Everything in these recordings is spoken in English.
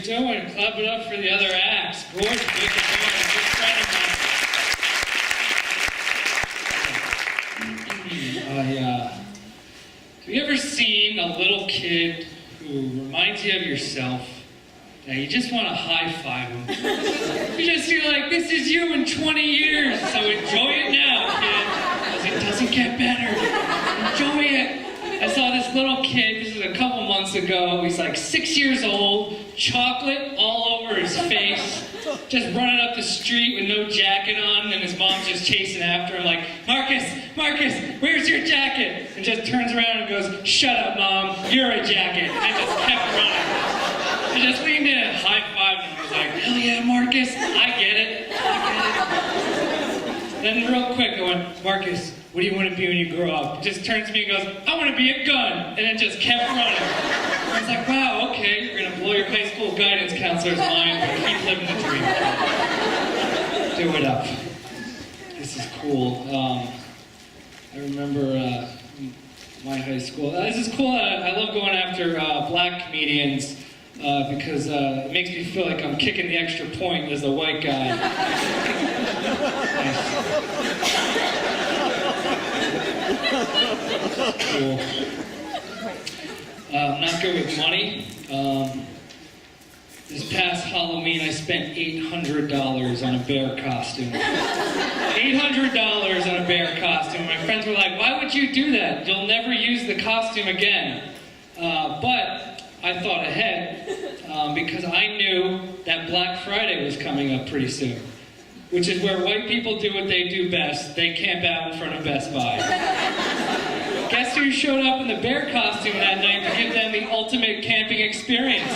everybody's doing. Clap it up for the other acts. Gorgeous. Good friend of mine. Have you ever seen a little kid who reminds you of yourself? Yeah, you just want to high-five him. You just feel like, this is you in 20 years, so enjoy it now, kid, because it doesn't get better. Enjoy it. I saw this little kid, this is a couple months ago, he's like 6 years old, chocolate all over his face, just running up the street with no jacket on, and his mom's just chasing after him like, Marcus, where's your jacket? And just turns around and goes, shut up, Mom, you're a jacket, and just kept running. I just leaned in and high-fived him. I was like, hell yeah, Marcus, I get it. Then real quick, I went, Marcus, what do you want to be when you grow up? He just turns to me and goes, I want to be a gun. And it just kept running. I was like, wow, okay, you're going to blow your high school guidance counselor's mind, but keep living the dream. Do it up. This is cool. I remember my high school. This is cool. I love going after black comedians. Because it makes me feel like I'm kicking the extra point as a white guy. Cool. I'm not good with money. This past Halloween, I spent $800 on a bear costume. $800 on a bear costume. My friends were like, why would you do that? You'll never use the costume again. But I thought ahead because I knew that Black Friday was coming up pretty soon, which is where white people do what they do best. They camp out in front of Best Buy. Guess who showed up in the bear costume that night to give them the ultimate camping experience?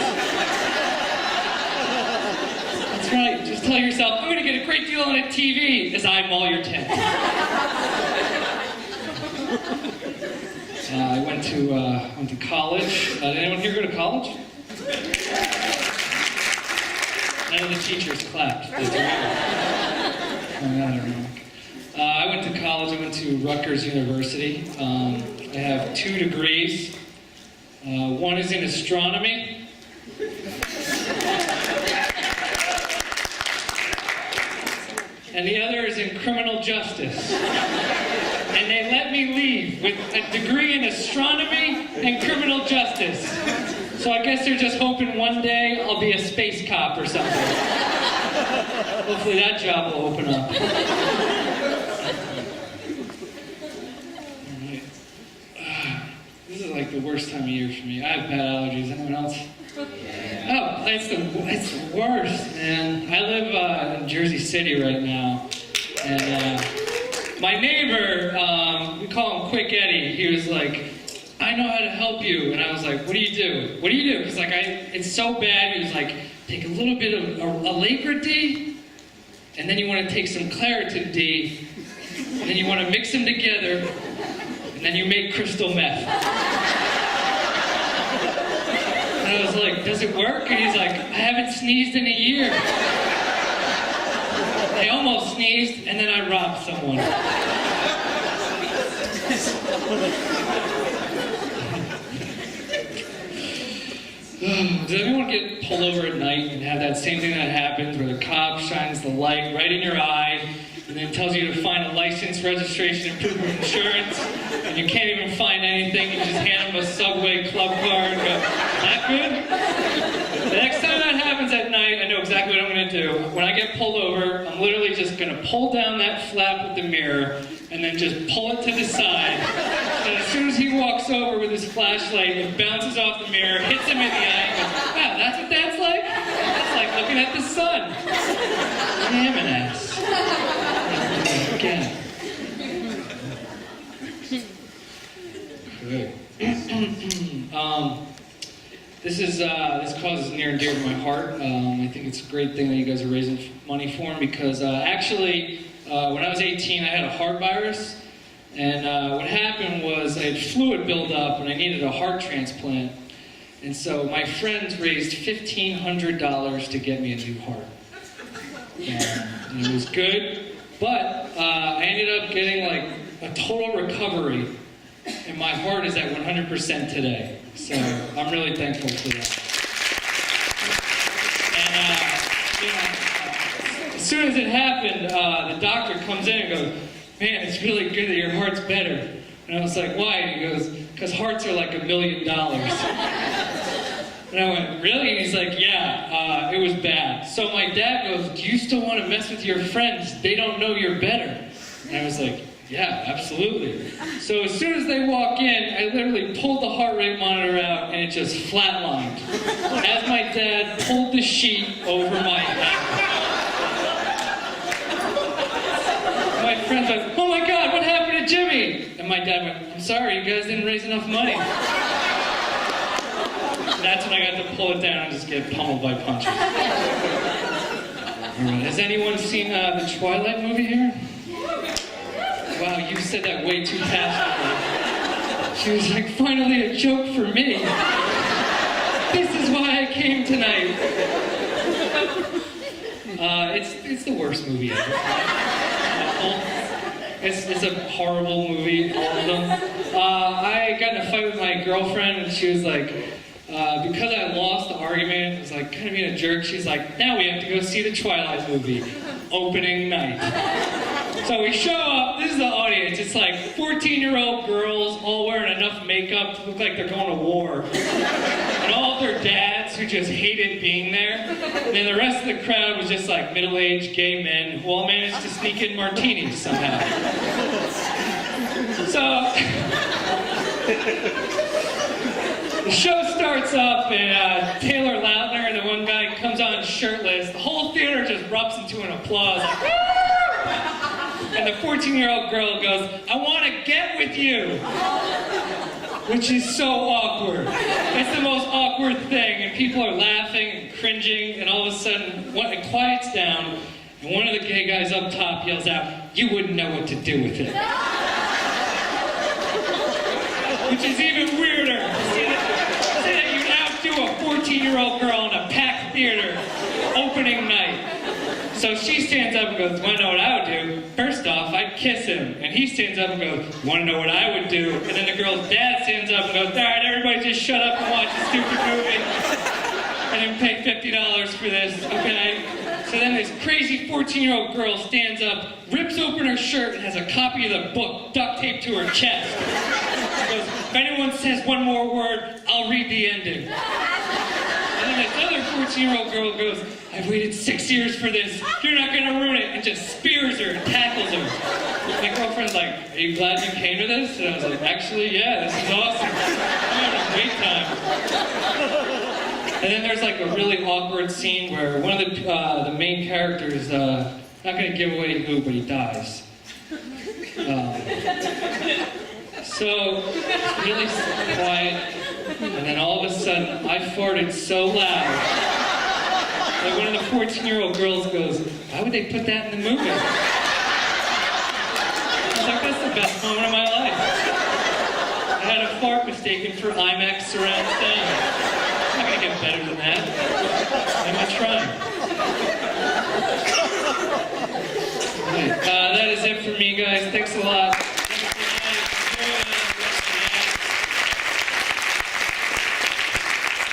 That's right. Just tell yourself, I'm going to get a great deal on a TV as I maul your tent. I went to college. Did anyone here go to college? None of the teachers clapped. I went to college. I went to Rutgers University. I have 2 degrees. One is in astronomy. And the other is in criminal justice. And they let me leave with a degree in astronomy and criminal justice. So I guess they're just hoping one day I'll be a space cop or something. Hopefully that job will open up. This is like the worst time of year for me. I have bad allergies. Anyone else? Oh, it's the worst, man. I live in Jersey City right now. And my neighbor, we call him Quick Eddie, he was like, I know how to help you. And I was like, what do you do? What do you do? Because like, it's so bad. He was like, take a little bit of Allegra D, and then you want to take some Claritin D, and then you want to mix them together, and then you make crystal meth. And I was like, does it work? And he's like, I haven't sneezed in a year. I almost sneezed, and then I robbed someone. Does anyone get pulled over at night and have that same thing that happens where the cop shines the light right in your eye and then tells you to find a license, registration, and proof of insurance, and you can't even find anything, you just hand them a Subway club card and go, that good? The next time that happens at night, I know exactly what I'm going to do. When I get pulled over, I'm literally just going to pull down that flap with the mirror and then just pull it to the side. And as soon as he walks over with his flashlight, it bounces off the mirror, hits him in the eye, and goes, wow, that's what that's like? That's like looking at the sun. Damn an ass. Again. Good. This cause is near and dear to my heart. I think it's a great thing that you guys are raising money for him because actually, when I was 18, I had a heart virus. And what happened was I had fluid buildup and I needed a heart transplant. And so my friends raised $1,500 to get me a new heart. And it was good, but I ended up getting like a total recovery. And my heart is at 100% today. So I'm really thankful for that. soon as it happened, the doctor comes in and goes, "Man, it's really good that your heart's better." And I was like, "Why?" And he goes, "Because hearts are like $1 million." And I went, "Really?" And he's like, "Yeah, it was bad." So my dad goes, "Do you still want to mess with your friends? They don't know you're better." And I was like, "Yeah, absolutely." So as soon as they walk in, I literally pulled the heart rate monitor out and it just flatlined. As my dad pulled the sheet over my head. My friends went, "Oh my God, what happened to Jimmy?" And my dad went, "I'm sorry, you guys didn't raise enough money." That's when I got to pull it down and just get pummeled by punches. All right. Has anyone seen the Twilight movie here? Wow, you said that way too passionately. She was like, "Finally a joke for me. This is why I came tonight." It's the worst movie ever. It's a horrible movie, all of them. I got in a fight with my girlfriend and she was like, because I lost the argument, it was like kind of being a jerk. She's like, "Now we have to go see the Twilight movie, opening night." So we show up, this is the audience, it's like 14-year-old girls all wearing enough makeup to look like they're going to war. And all of their dads who just hated being there. And then the rest of the crowd was just like middle-aged gay men who all managed to sneak in martinis somehow. So the show starts up and Taylor Lautner, the one guy, comes on shirtless. The whole theater just erupts into an applause. Like, "Woo!" And the 14-year-old girl goes, "I want to get with you." Which is so awkward. It's the most awkward thing. And people are laughing and cringing. And all of a sudden, it quiets down. And one of the gay guys up top yells out, "You wouldn't know what to do with it." Which is even weirder. Say that you outdo a 14-year-old girl in a packed theater opening night. So she stands up and goes, "Want to know what I would do? First off, I'd kiss him." And he stands up and goes, "Want to know what I would do?" And then the girl's dad stands up and goes, "All right, everybody just shut up and watch the stupid movie. I didn't pay $50 for this, okay?" So then this crazy 14-year-old girl stands up, rips open her shirt, and has a copy of the book duct taped to her chest. She goes, "If anyone says one more word, I'll read the ending." And then this other 14-year-old girl goes, "I've waited 6 years for this. You're not going to ruin it," and just spears her and tackles her. My girlfriend's like, "Are you glad you came to this?" And I was like, "Actually, yeah, this is awesome. I'm having a great time." And then there's like a really awkward scene where one of the main characters, not going to give away who, but he dies. So it's really quiet, and then all of a sudden, I farted so loud that one of the 14-year-old girls goes, "Why would they put that in the movie?" I was like, "That's the best moment of my life." I had a fart mistaken for IMAX surround sound. I'm not gonna get better than that. I'm not trying.